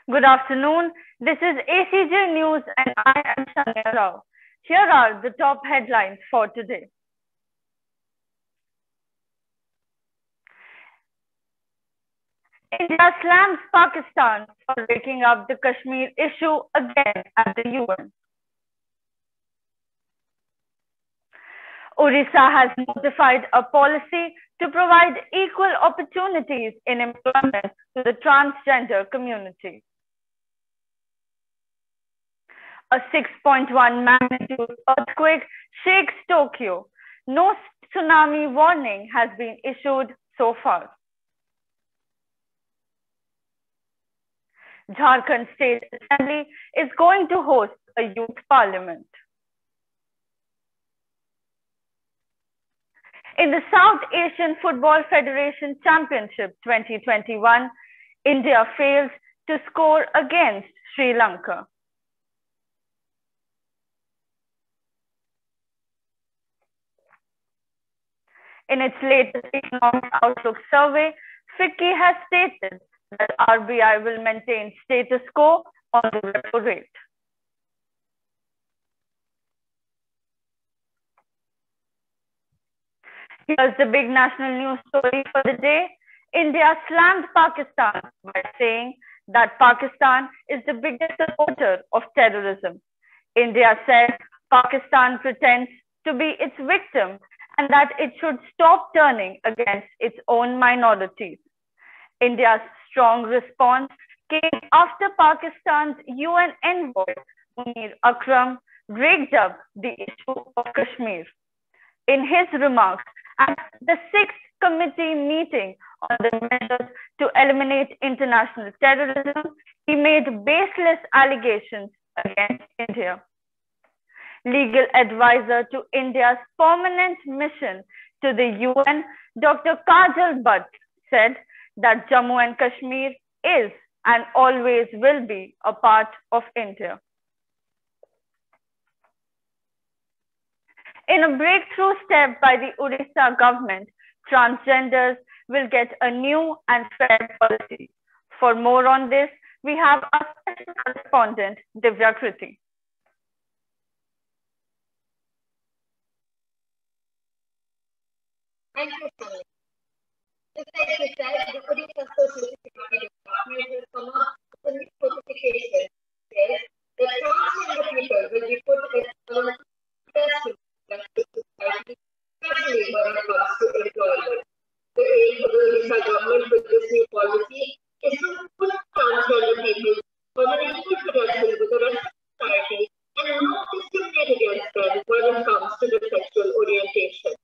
Good afternoon. This is ACJ News and I am Shania Rao. Here are the top headlines for today. India slams Pakistan for taking up the Kashmir issue again at the UN. Odisha has notified a policy to provide equal opportunities in employment to the transgender community. A 6.1 magnitude earthquake shakes Tokyo. No tsunami warning has been issued so far. Jharkhand State Assembly is going to host a youth parliament. In the South Asian Football Federation Championship 2021, India fails to score against Sri Lanka. In its latest economic outlook survey, FICCI has stated that RBI will maintain status quo on the repo rate. Here's the big national news story for the day. India slammed Pakistan by saying that Pakistan is the biggest supporter of terrorism. India said Pakistan pretends to be its victim and that it should stop turning against its own minorities. India's strong response came after Pakistan's UN envoy, Munir Akram, raked up the issue of Kashmir. In his remarks at the 6th committee meeting on the measures to eliminate international terrorism, he made baseless allegations against India. Legal advisor to India's permanent mission to the UN, Dr. Kajal Bhatt, said that Jammu and Kashmir is and always will be a part of India. In a breakthrough step by the Odisha government, transgenders will get a new and fair policy. For more on this, we have our special correspondent, Divya Kriti. Thank you, Sally. Just like you said, the Odisha Social Security Department will come up with a new notification that says that transgender people will be put at a best society, especially when it comes to employment. The aim of the Odisha government with this new policy is to put transgender people on an equal potential with the rest of society and not discriminate against them when it comes to their sexual orientation.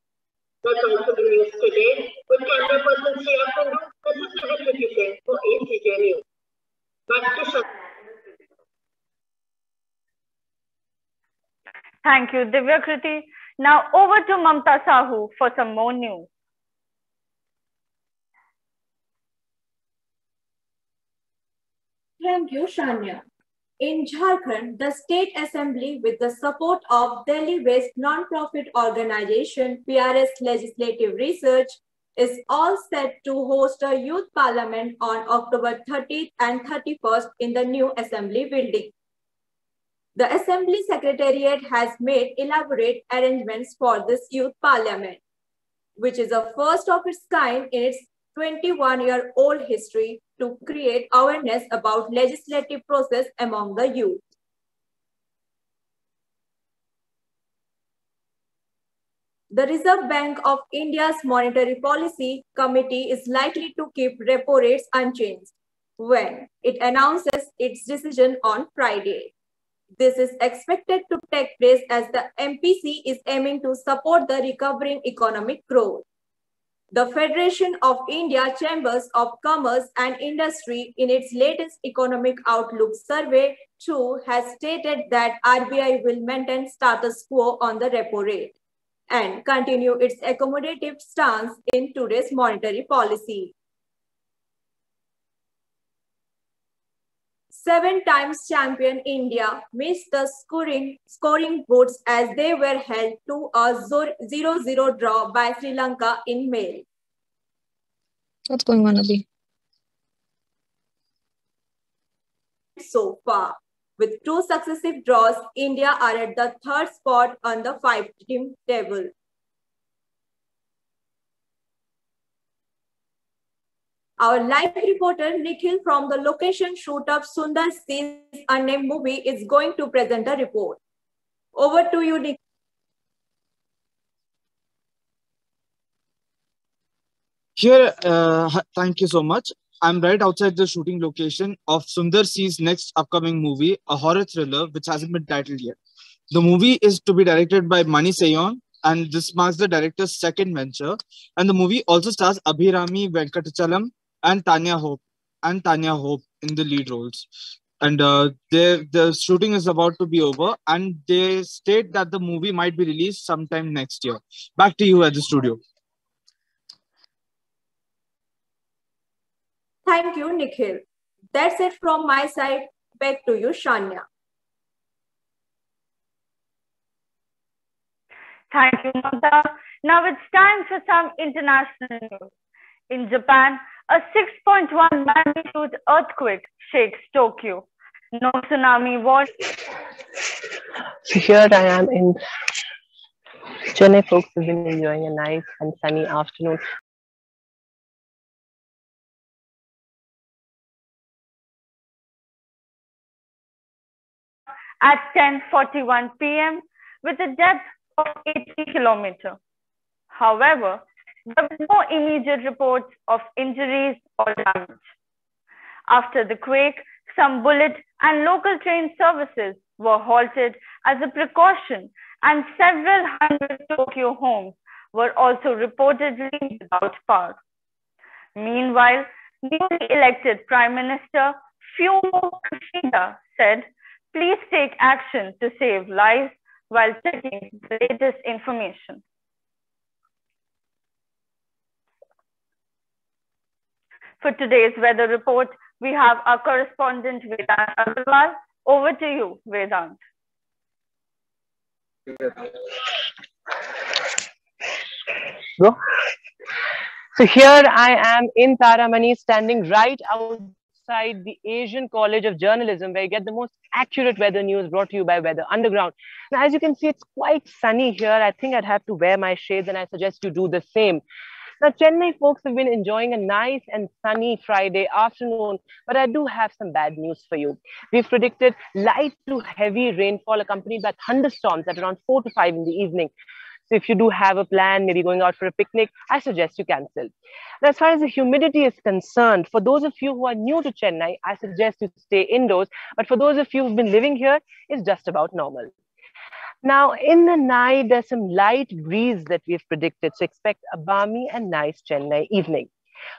That's also the news today with camera person Shreya Kundu. This is Divya Kriti for ACJ News. Back to Shreya. Thank you, Divya Kriti. Now over to Mamta Sahu for some more news. Thank you, Shania. In Jharkhand, the State Assembly, with the support of Delhi-based non-profit organization PRS Legislative Research, is all set to host a youth parliament on October 30th and 31st in the new assembly building. The Assembly Secretariat has made elaborate arrangements for this youth parliament, which is a first of its kind in its 21-year-old history to create awareness about legislative process among the youth. The Reserve Bank of India's Monetary Policy Committee is likely to keep repo rates unchanged when it announces its decision on Friday. This is expected to take place as the MPC is aiming to support the recovering economic growth. The Federation of India Chambers of Commerce and Industry, in its latest Economic Outlook Survey, too, has stated that RBI will maintain status quo on the repo rate and continue its accommodative stance in today's monetary policy. 7 times champion India missed the scoring votes as they were held to a 0-0 draw by Sri Lanka in May. What's going on, Abhi? so far. With 2 successive draws, India are at the 3rd spot on the 5-team table. Our live reporter Nikhil from the location shoot of Sundar Sea's unnamed movie is going to present the report. Over to you, Nikhil. Here, thank you so much. I'm right outside the shooting location of Sundar Sea's next upcoming movie, a horror thriller which hasn't been titled yet. The movie is to be directed by Mani Sayon, and this marks the director's second venture. And the movie also stars Abhirami Venkatachalam and Tanya Hope in the lead roles. And the shooting is about to be over, and they state that the movie might be released sometime next year. Back to you at the studio. Thank you, Nikhil. That's it from my side. Back to you, Shania. Thank you, Mamta. Now it's time for some international news. In Japan, a 6.1 magnitude earthquake shakes Tokyo. No tsunami warning. So here I am in Chennai. Folks have been enjoying a nice and sunny afternoon. At 10:41 p.m. with a depth of 80 kilometers. However, there were no immediate reports of injuries or damage. After the quake, some bullet and local train services were halted as a precaution, and several hundred Tokyo homes were also reportedly without power. Meanwhile, newly elected Prime Minister Fumio Kishida said, "Please take action to save lives while checking the latest information." For today's weather report, we have our correspondent Vedant Agarwal. Over to you, Vedant. Go. So here I am in Taramani, standing right outside the Asian College of Journalism, where you get the most accurate weather news brought to you by Weather Underground. Now, as you can see, it's quite sunny here. I think I'd have to wear my shades, and I suggest you do the same. Now, Chennai folks have been enjoying a nice and sunny Friday afternoon, but I do have some bad news for you. We've predicted light to heavy rainfall accompanied by thunderstorms at around 4 to 5 in the evening. So if you do have a plan, maybe going out for a picnic, I suggest you cancel. Now, as far as the humidity is concerned, for those of you who are new to Chennai, I suggest you stay indoors. But for those of you who've been living here, it's just about normal. Now, in the night, there's some light breeze that we've predicted. So expect a balmy and nice Chennai evening.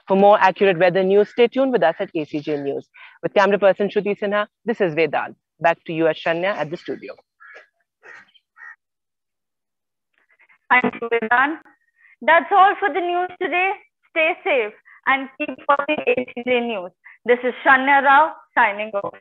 For more accurate weather news, stay tuned with us at ACJ News. With camera person Shruti Sinha, this is Vedant. Back to you at Shanya at the studio. Thank you, Vedant. That's all for the news today. Stay safe and keep watching ACJ News. This is Shanya Rao signing off.